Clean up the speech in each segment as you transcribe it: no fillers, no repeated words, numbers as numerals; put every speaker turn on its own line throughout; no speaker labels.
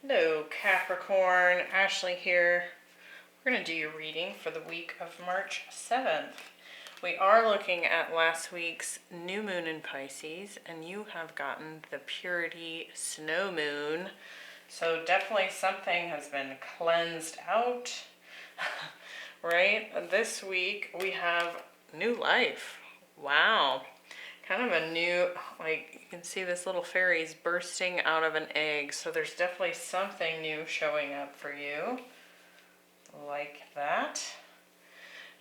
Hello Capricorn, Ashley here. We're going to do your reading for the week of March 7th. We are looking at last week's new moon in Pisces, and you have gotten the Purity Snow Moon. So definitely something has been cleansed out, right? This week we have new life. Wow. Kind of a new, like, you can see this little fairy's bursting out of an egg. So there's definitely something new showing up for you. Like that.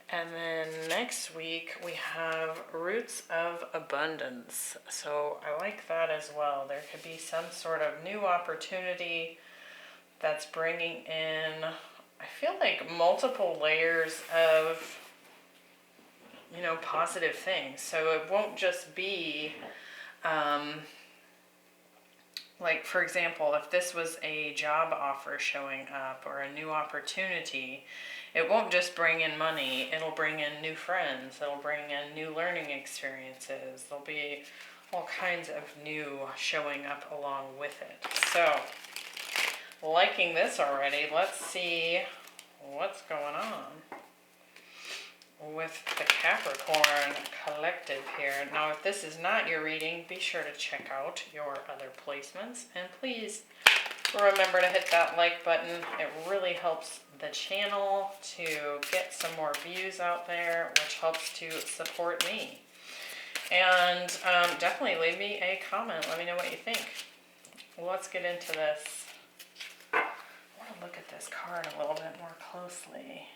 And then next week we have Roots of Abundance. So I like that as well. There could be some sort of new opportunity that's bringing in, I feel like, multiple layers of positive things. So it won't just be, like, for example, if this was a job offer showing up or a new opportunity, it won't just bring in money. It'll bring in new friends. It'll bring in new learning experiences. There'll be all kinds of new showing up along with it. So, liking this already. Let's see what's going on with the Capricorn collective here. Now, if this is not your reading, be sure to check out your other placements. And please remember to hit that like button. It really helps the channel to get some more views out there, which helps to support me. And definitely leave me a comment. Let me know what you think. Well, let's get into this. I want to look at this card a little bit more closely.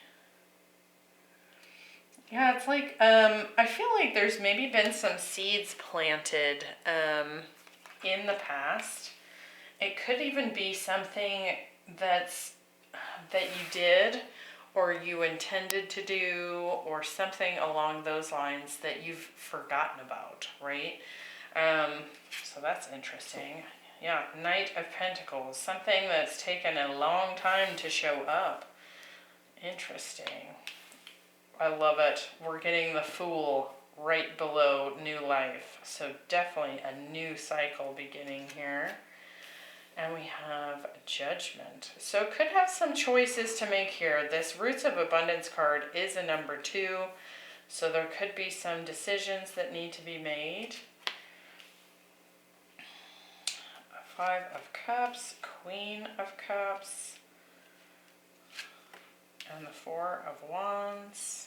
Yeah, it's like, I feel like there's maybe been some seeds planted in the past. It could even be something that you did or you intended to do or something along those lines that you've forgotten about, right? So that's interesting. Yeah, Knight of Pentacles, something that's taken a long time to show up. Interesting. I love it. We're getting the Fool right below new life. So definitely a new cycle beginning here. And we have Judgment. So could have some choices to make here. This Roots of Abundance card is a number 2. So there could be some decisions that need to be made. 5 of Cups, Queen of Cups, and the 4 of Wands.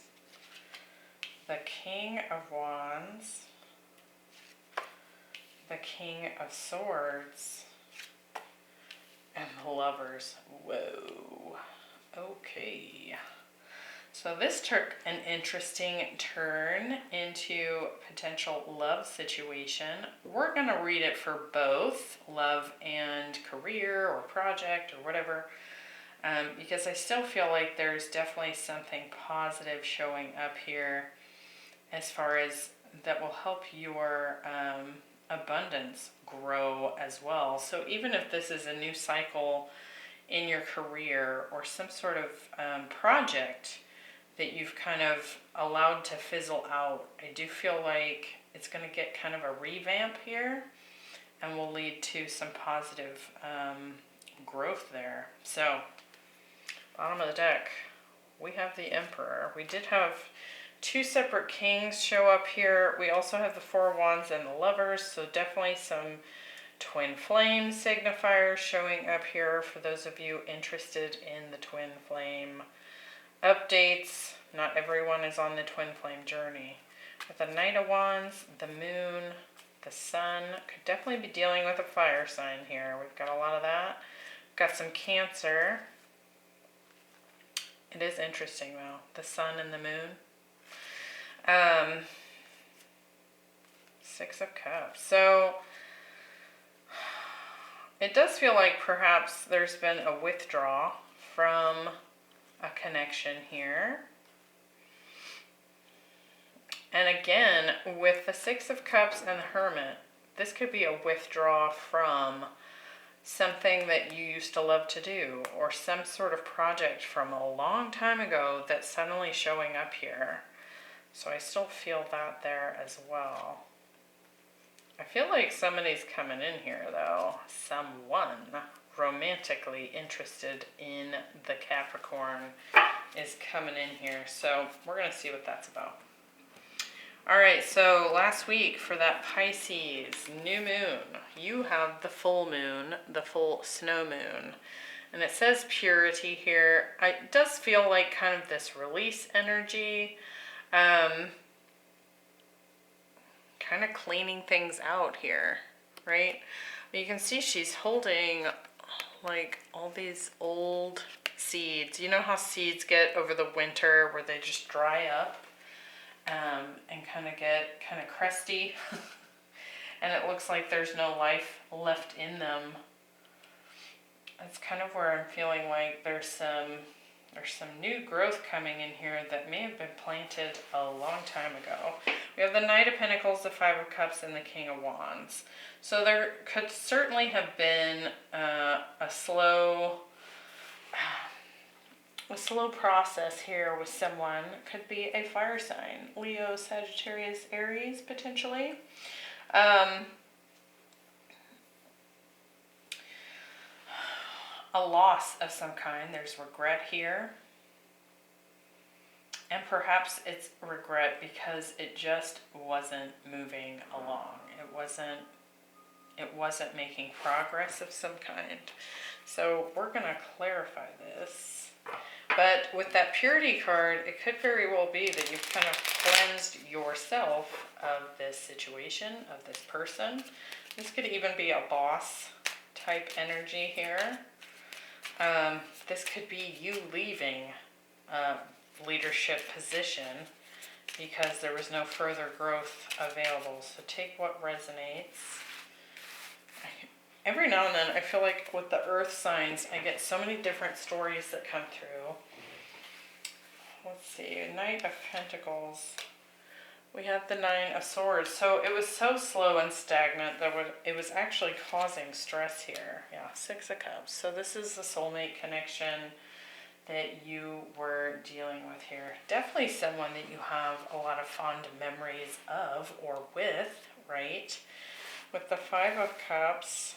The King of Wands, the King of Swords, and the Lovers. Whoa. Okay. So this took an interesting turn into potential love situation. We're going to read it for both love and career or project or whatever, because I still feel like there's definitely something positive showing up here as far as that will help your abundance grow as well. So even if this is a new cycle in your career or some sort of project that you've kind of allowed to fizzle out, I do feel like it's going to get kind of a revamp here and will lead to some positive growth there. So, bottom of the deck, we have the Emperor. We did have 2 separate kings show up here. We also have the 4 of Wands and the Lovers, so definitely some twin flame signifiers showing up here for those of you interested in the twin flame updates. Not everyone is on the twin flame journey. With the Knight of Wands, the Moon, the Sun, could definitely be dealing with a fire sign here. We've got a lot of that. We've got some Cancer. It is interesting though, the Sun and the Moon. 6 of Cups. So it does feel like perhaps there's been a withdrawal from a connection here. And again, with the 6 of Cups and the Hermit, this could be a withdrawal from something that you used to love to do or some sort of project from a long time ago that's suddenly showing up here. So I still feel that there as well. I feel like somebody's coming in here though. Someone. romantically interested in the Capricorn is coming in here. So we're going to see what that's about. All right, so last week for that Pisces new moon, you have the full moon, the full snow moon. And it says purity here. It does feel like kind of this release energy. Kind of cleaning things out here, right? You can see she's holding like all these old seeds. You know how seeds get over the winter where they just dry up and kind of get kind of crusty and it looks like there's no life left in them. That's kind of where I'm feeling like there's some new growth coming in here that may have been planted a long time ago. We have the Knight of Pentacles, the Five of Cups, and the King of Wands. So there could certainly have been a slow process here with someone. Could be a fire sign, Leo, Sagittarius, Aries, potentially. A loss of some kind. There's regret here. And perhaps it's regret because it just wasn't moving along. It wasn't making progress of some kind. So we're going to clarify this. But with that purity card, it could very well be that you've kind of cleansed yourself of this situation, of this person. This could even be a boss type energy here. This could be you leaving a leadership position because there was no further growth available. So take what resonates. Every now and then I feel like with the earth signs I get so many different stories that come through. Let's see, Knight of Pentacles. We have the Nine of Swords. So it was so slow and stagnant that it was actually causing stress here. Yeah, Six of Cups. So this is the soulmate connection that you were dealing with here. Definitely someone that you have a lot of fond memories of or with, right? With the Five of Cups,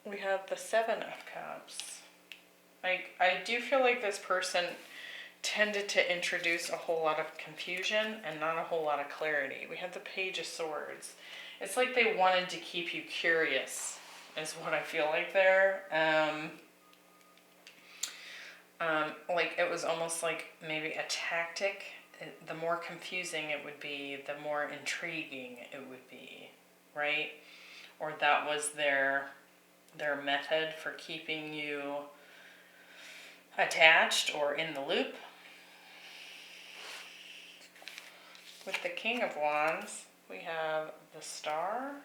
we have the Seven of Cups. I do feel like this person tended to introduce a whole lot of confusion and not a whole lot of clarity. We have the Page of Swords. It's like they wanted to keep you curious, is what I feel like there. Like it was almost like maybe a tactic. The more confusing it would be, the more intriguing it would be, right? Or that was their method for keeping you attached or in the loop. With the King of Wands, we have the Star.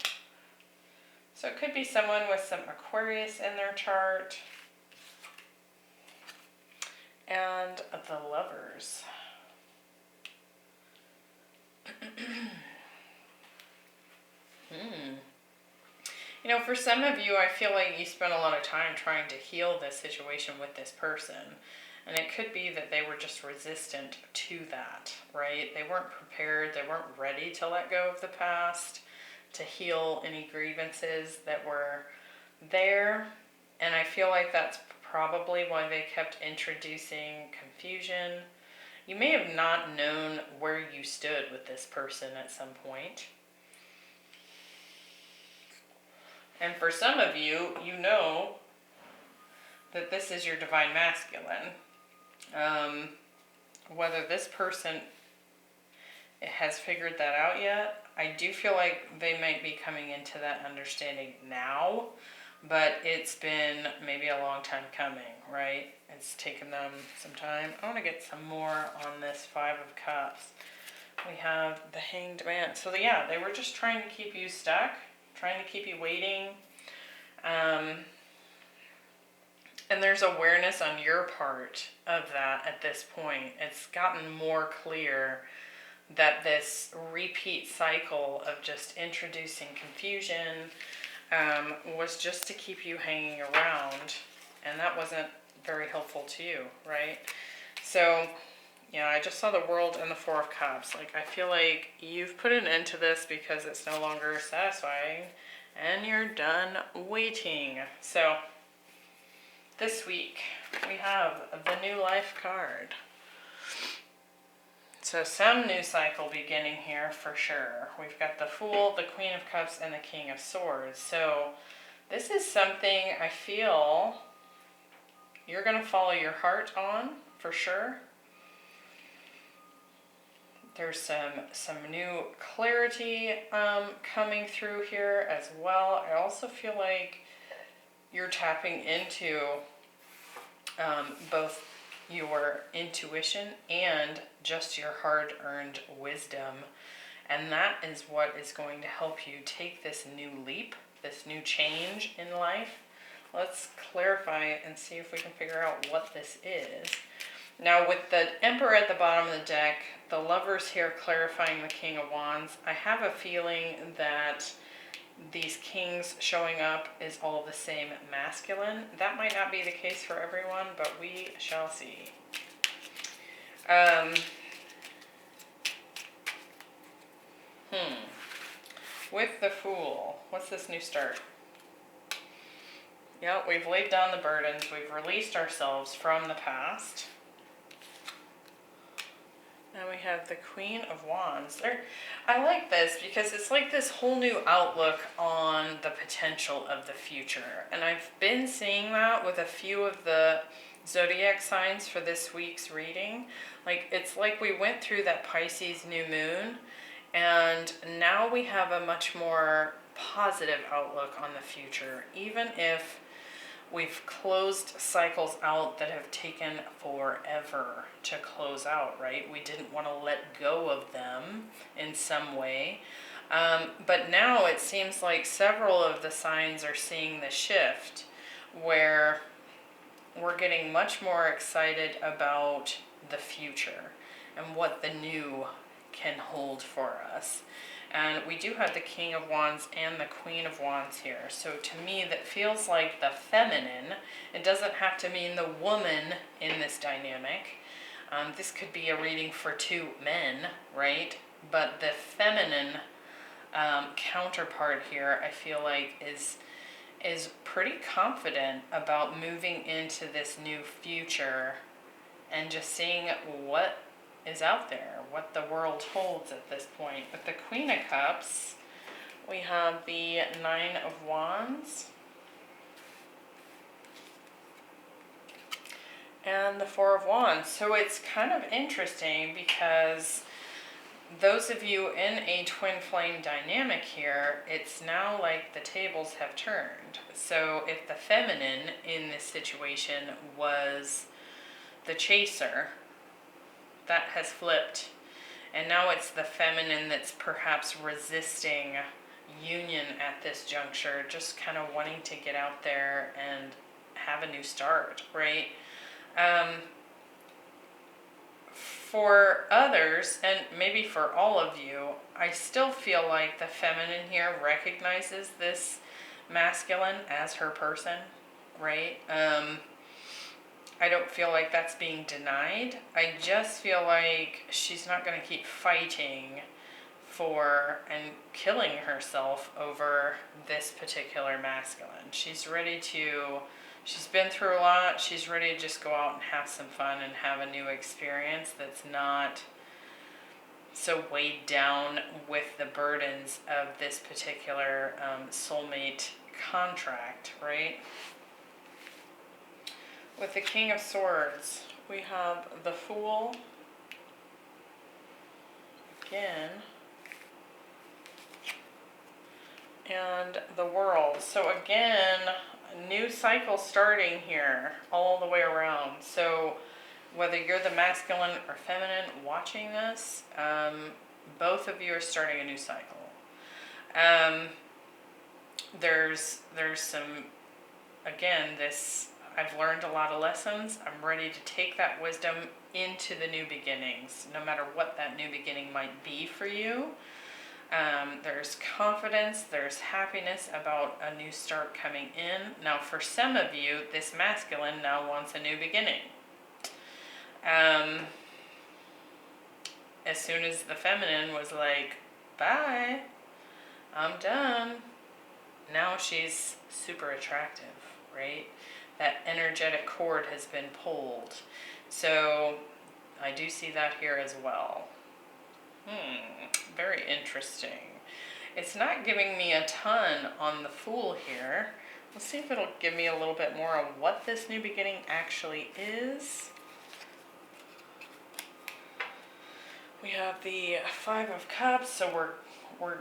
So it could be someone with some Aquarius in their chart. And the Lovers. You know, for some of you, I feel like you spent a lot of time trying to heal this situation with this person. And it could be that they were just resistant to that, right? They weren't prepared. They weren't ready to let go of the past, to heal any grievances that were there. And I feel like that's probably why they kept introducing confusion. You may have not known where you stood with this person at some point. And for some of you, you know that this is your divine masculine. Whether this person has figured that out yet, I do feel like they might be coming into that understanding now, but it's been maybe a long time coming, right? It's taken them some time. I want to get some more on this Five of Cups. We have the Hanged Man. So yeah, they were just trying to keep you stuck, trying to keep you waiting. And there's awareness on your part of that at this point. It's gotten more clear that this repeat cycle of just introducing confusion was just to keep you hanging around, and that wasn't very helpful to you, right? So, yeah, I just saw the World and the Four of Cups. Like, I feel like you've put an end to this because it's no longer satisfying, and you're done waiting. So this week we have the New Life card. So some new cycle beginning here for sure. We've got the Fool, the Queen of Cups, and the King of Swords. So this is something I feel you're going to follow your heart on for sure. There's some new clarity coming through here as well. I also feel like you're tapping into both your intuition and just your hard-earned wisdom. And that is what is going to help you take this new leap, this new change in life. Let's clarify and see if we can figure out what this is. Now with the Emperor at the bottom of the deck, the Lovers here clarifying the King of Wands, I have a feeling that these kings showing up is all the same masculine. That might not be the case for everyone, but we shall see. With the Fool, what's this new start? Yep, we've laid down the burdens. We've released ourselves from the past. Now we have the Queen of Wands. I like this because it's like this whole new outlook on the potential of the future. And I've been seeing that with a few of the zodiac signs for this week's reading. Like, it's like we went through that Pisces new moon, and now we have a much more positive outlook on the future, even if we've closed cycles out that have taken forever to close out, right? We didn't want to let go of them in some way. But now it seems like several of the signs are seeing the shift where we're getting much more excited about the future and what the new can hold for us. And we do have the King of Wands and the Queen of Wands here. So to me, that feels like the feminine. It doesn't have to mean the woman in this dynamic. This could be a reading for two men, right? But the feminine counterpart here, I feel like, is pretty confident about moving into this new future and just seeing what is out there, what the world holds at this point. With the Queen of Cups, we have the Nine of Wands and the Four of Wands. So it's kind of interesting because those of you in a twin flame dynamic here, it's now like the tables have turned. So if the feminine in this situation was the chaser, that has flipped, and now it's the feminine that's perhaps resisting union at this juncture, just kind of wanting to get out there and have a new start, right? For others, and maybe for all of you, I still feel like the feminine here recognizes this masculine as her person, right? I don't feel like that's being denied. I just feel like she's not going to keep fighting for and killing herself over this particular masculine. She's ready to, she's been through a lot. She's ready to just go out and have some fun and have a new experience that's not so weighed down with the burdens of this particular soulmate contract, right? With the King of Swords, we have the Fool again, and the World. So again, a new cycle starting here all the way around. So whether you're the masculine or feminine watching this, both of you are starting a new cycle. There's some, again, this, I've learned a lot of lessons. I'm ready to take that wisdom into the new beginnings, no matter what that new beginning might be for you. There's confidence, there's happiness about a new start coming in. Now, for some of you, this masculine now wants a new beginning. As soon as the feminine was like, bye, I'm done, now she's super attractive, right? That energetic cord has been pulled. So I do see that here as well. Very interesting. It's not giving me a ton on the Fool here. Let's see if it'll give me a little bit more of what this new beginning actually is. We have the Five of Cups, so we're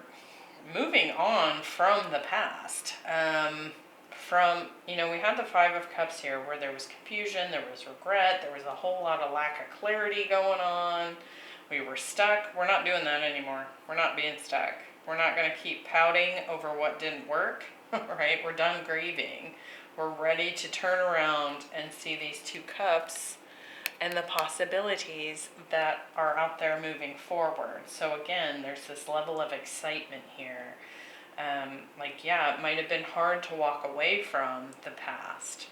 moving on from the past. We had the Five of Cups here where there was confusion, there was regret, there was a whole lot of lack of clarity going on. We were stuck. We're not doing that anymore. We're not being stuck. We're not going to keep pouting over what didn't work, right? We're done grieving. We're ready to turn around and see these two cups and the possibilities that are out there moving forward. So again, there's this level of excitement here. It might have been hard to walk away from the past.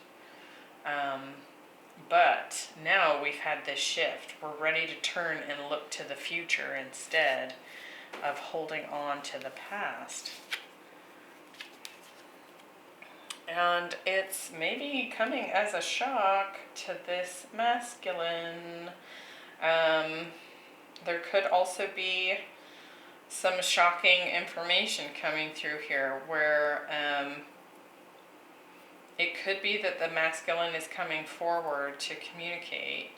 But now we've had this shift. We're ready to turn and look to the future instead of holding on to the past. And it's maybe coming as a shock to this masculine. There could also be some shocking information coming through here where it could be that the masculine is coming forward to communicate.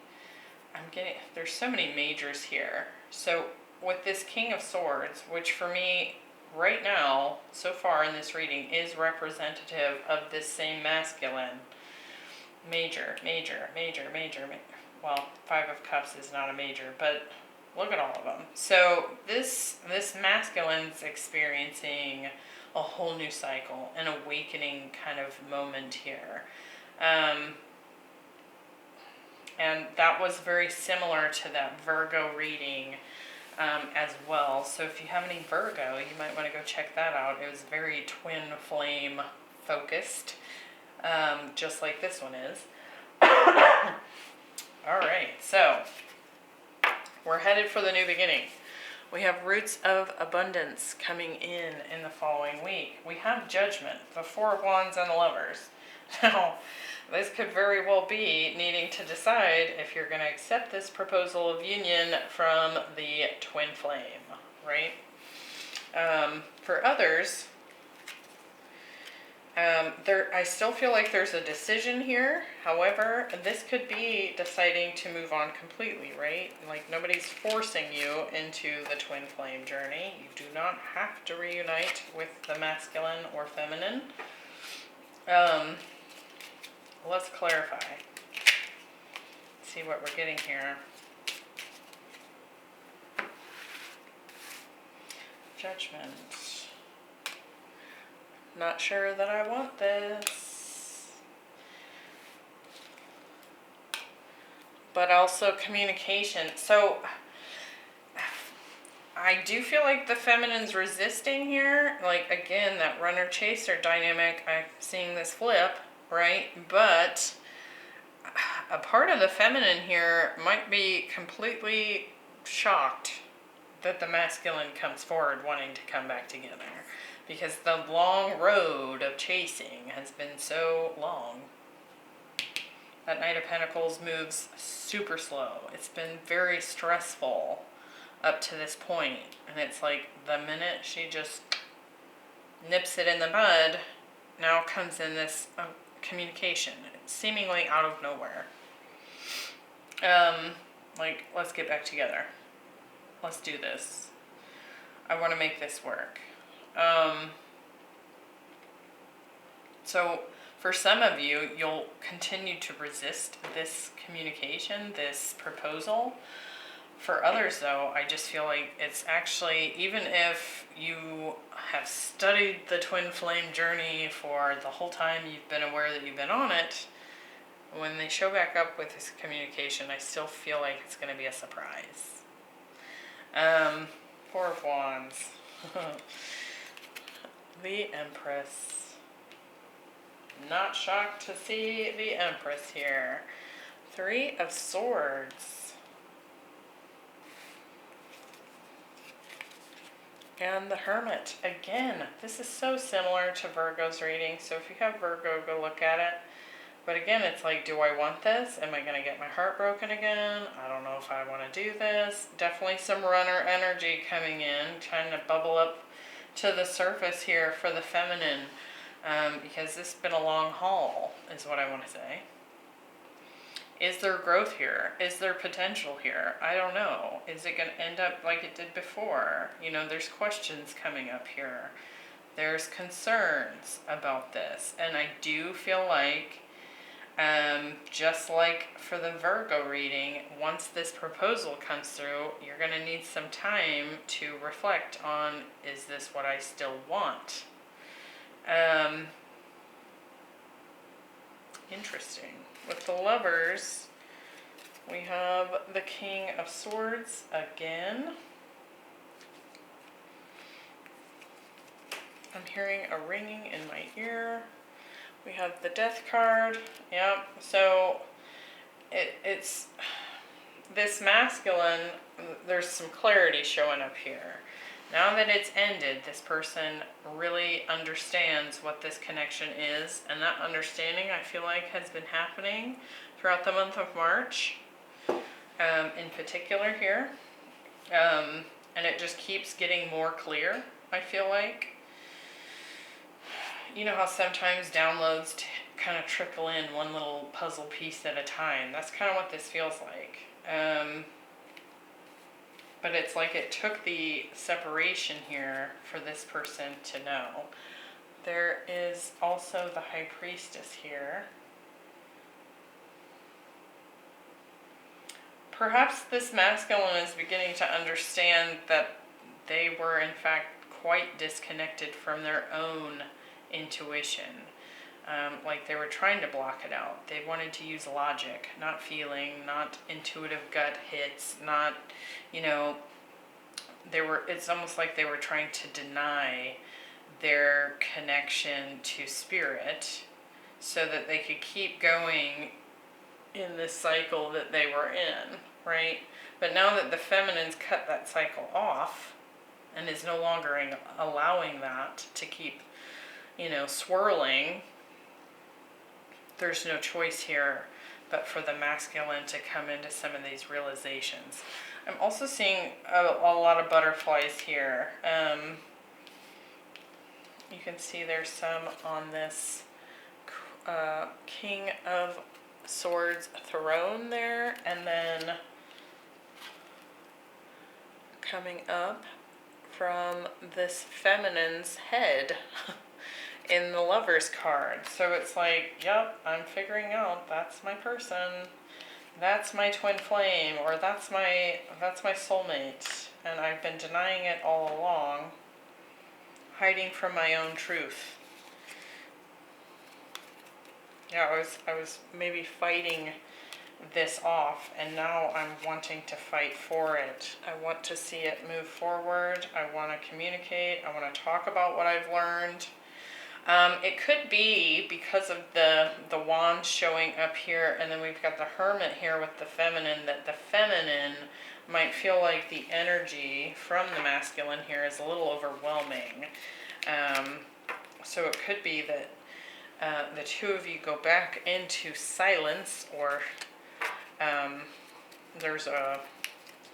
There's so many majors here. So with this King of Swords, which for me right now, so far in this reading, is representative of this same masculine. Major. Well, Five of Cups is not a major, but look at all of them. So this masculine's experiencing a whole new cycle, an awakening kind of moment here. And that was very similar to that Virgo reading as well. So if you have any Virgo, you might want to go check that out. It was very twin flame focused, just like this one is. All right, so we're headed for the new beginning. We have Roots of Abundance coming in the following week. We have Judgment, the Four of Wands, and the Lovers. Now, this could very well be needing to decide if you're going to accept this proposal of union from the twin flame, right? For others, I still feel like there's a decision here. However, this could be deciding to move on completely, right? Like nobody's forcing you into the twin flame journey. You do not have to reunite with the masculine or feminine. Let's clarify. See what we're getting here. Judgment. Not sure that I want this. But also communication. So I do feel like the feminine's resisting here. Like again, that runner-chaser dynamic, I'm seeing this flip, right? But a part of the feminine here might be completely shocked that the masculine comes forward wanting to come back together. Because the long road of chasing has been so long. That Knight of Pentacles moves super slow. It's been very stressful up to this point. And it's like the minute she just nips it in the bud, now comes in this communication, seemingly out of nowhere. Let's get back together. Let's do this. I want to make this work. So for some of you, you'll continue to resist this communication, this proposal. For others, though, I just feel like it's actually, even if you have studied the twin flame journey for the whole time you've been aware that you've been on it, when they show back up with this communication, I still feel like it's going to be a surprise. Four of Wands. The Empress. Not shocked to see the Empress here. Three of Swords. And the Hermit. Again, this is so similar to Virgo's reading. So if you have Virgo, go look at it. But again, it's like, do I want this? Am I going to get my heart broken again? I don't know if I want to do this. Definitely some runner energy coming in, trying to bubble up to the surface here for the feminine. Because this has been a long haul, is what I want to say. Is there growth here? Is there potential here? I don't know. Is it going to end up like it did before? You know, there's questions coming up here. There's concerns about this. And I do feel like, just like for the Virgo reading, once this proposal comes through, you're going to need some time to reflect on, is this what I still want? Interesting. With the Lovers, we have the King of Swords again. I'm hearing a ringing in my ear. We have the Death card. Yep. So it's this masculine, there's some clarity showing up here. Now that it's ended, this person really understands what this connection is, and that understanding, I feel like, has been happening throughout the month of March, in particular here. And it just keeps getting more clear, I feel like. You know how sometimes downloads kind of trickle in one little puzzle piece at a time? That's kind of what this feels like. But it's like it took the separation here for this person to know. There is also the High Priestess here. Perhaps this masculine is beginning to understand that they were in fact quite disconnected from their own intuition. Like they were trying to block it out. They wanted to use logic, not feeling, not intuitive gut hits, not, you know, it's almost like they were trying to deny their connection to spirit so that they could keep going in this cycle that they were in, right? But now that the feminine's cut that cycle off and is no longer allowing that to keep, you know, swirling, there's no choice here but for the masculine to come into some of these realizations. I'm also seeing a lot of butterflies here. You can see there's some on this King of Swords throne there, and then coming up from this feminine's head in the Lover's card. So it's like, yep, I'm figuring out that's my person, that's my twin flame, or that's my soulmate, and I've been denying it all along, hiding from my own truth. Yeah, I was maybe fighting this off, and now I'm wanting to fight for it. I want to see it move forward. I want to communicate. I want to talk about what I've learned. It could be because of the wand showing up here, and then we've got the Hermit here with the feminine, that the feminine might feel like the energy from the masculine here is a little overwhelming. So it could be that the two of you go back into silence, or there's a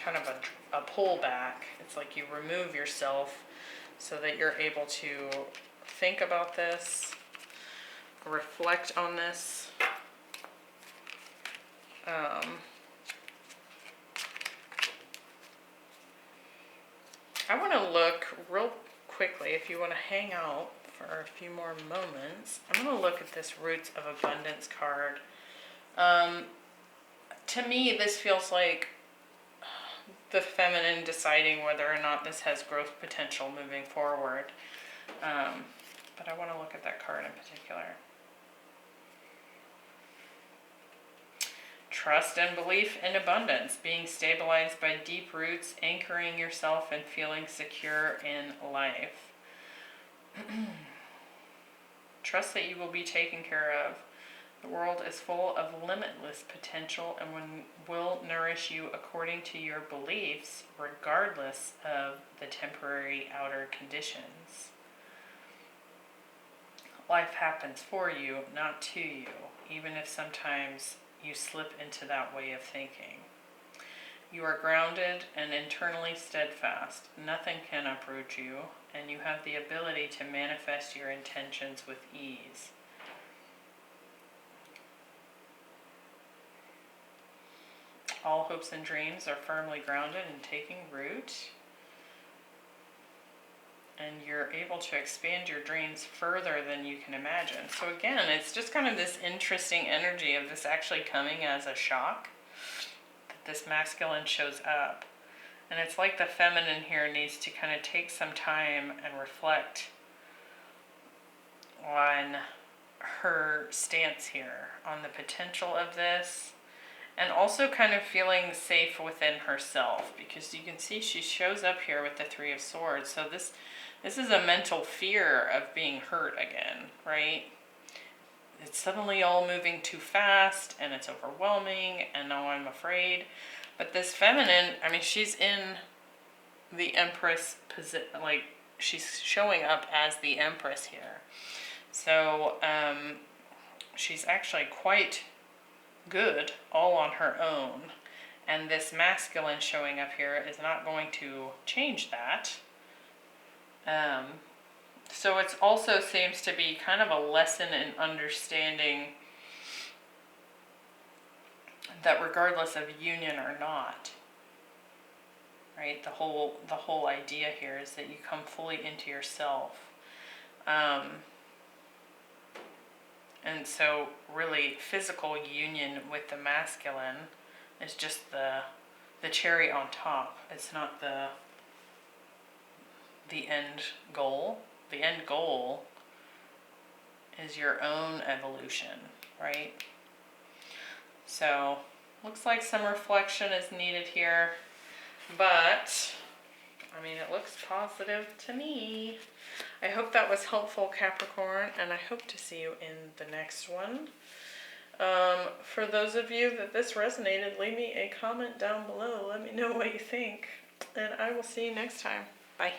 kind of a pullback. It's like you remove yourself so that you're able to think about this, reflect on this. I want to look real quickly, if you want to hang out for a few more moments, I'm going to look at this Roots of Abundance card. To me, this feels like the feminine deciding whether or not this has growth potential moving forward. But I want to look at that card in particular. Trust and belief in abundance, being stabilized by deep roots, anchoring yourself and feeling secure in life. Trust that you will be taken care of. The world is full of limitless potential and will nourish you according to your beliefs, regardless of the temporary outer conditions. Life happens for you, not to you, even if sometimes you slip into that way of thinking. You are grounded and internally steadfast. Nothing can uproot you, and you have the ability to manifest your intentions with ease. All hopes and dreams are firmly grounded and taking root. And you're able to expand your dreams further than you can imagine. So again, it's just kind of this interesting energy of this actually coming as a shock. That this masculine shows up. And it's like the feminine here needs to kind of take some time and reflect on her stance here, on the potential of this. And also kind of feeling safe within herself. Because you can see she shows up here with the Three of Swords. So this is a mental fear of being hurt again, right? It's suddenly all moving too fast and it's overwhelming and now I'm afraid. But this feminine, I mean, she's in the Empress position, like she's showing up as the Empress here. So she's actually quite good all on her own. And this masculine showing up here is not going to change that. So it also seems to be kind of a lesson in understanding that regardless of union or not, right? The whole idea here is that you come fully into yourself. And so really physical union with the masculine is just the cherry on top. It's not the end goal. The end goal is your own evolution, right? So, looks like some reflection is needed here, but, I mean, it looks positive to me. I hope that was helpful, Capricorn, and I hope to see you in the next one. For those of you that this resonated, leave me a comment down below. Let me know what you think, and I will see you next time. Bye.